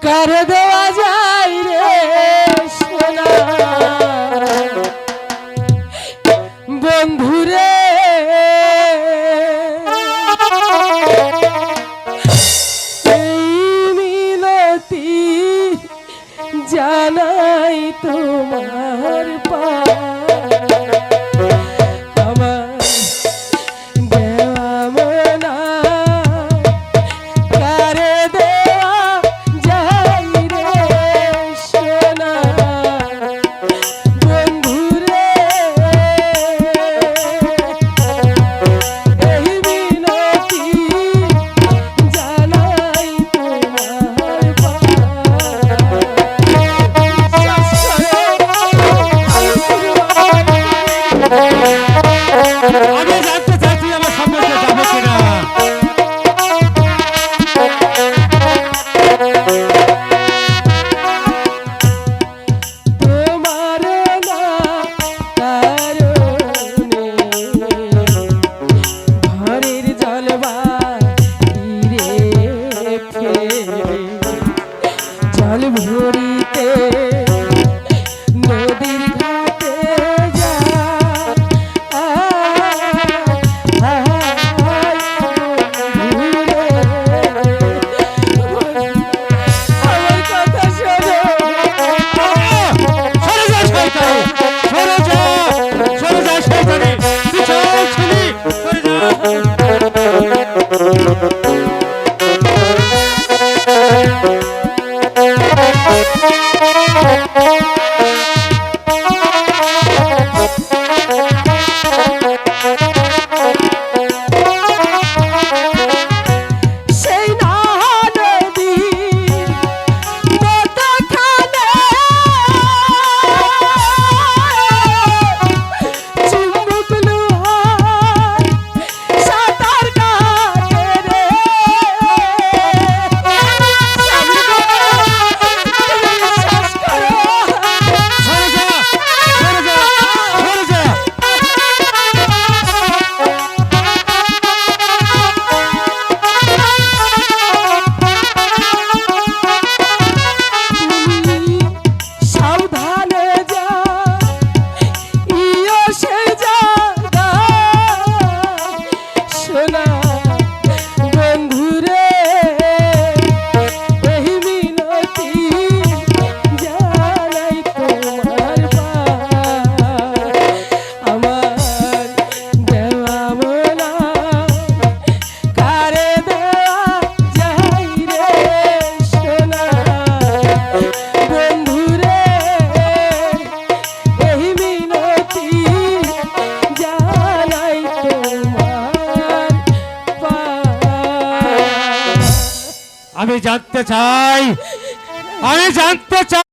কারে দেওয়া যায় রে সোনা বন্ধুরে জানাই তোমার আমার দেওয়া মনা কারে দেওয়া যাই রে সোনা বন্ধুরে এই মিনতি জানাই তোমার আমি জানতে চাইছি আমার সম্পর্কে যাবে কিনা। তোমার না কারণে ঘরের জলবা জল ভরিতে নদীর ঘাটে যা আমার কথা শোনো সরে যা শয়তান, সরে যা, সরে যা শয়তানি, তুই চল ছিলি, সরে যা। সেই না নদীর মতখানে চুম্বক লোহার সাঁতার কাটে রে বিশ্বাস করো সরে যা, সরে যা, সরে যা। তুমি সাবধানে যা ইয়ো সে জায়গা সোনা বন্ধুরে এই মিনতি জানাই তোমার আমার দেওয়া মনা কারে দেওয়া যাই রে সোনা বন্ধুরে এই মিনতি জানাই তোমার আমি জানতে চাই, আমি জানতে চাই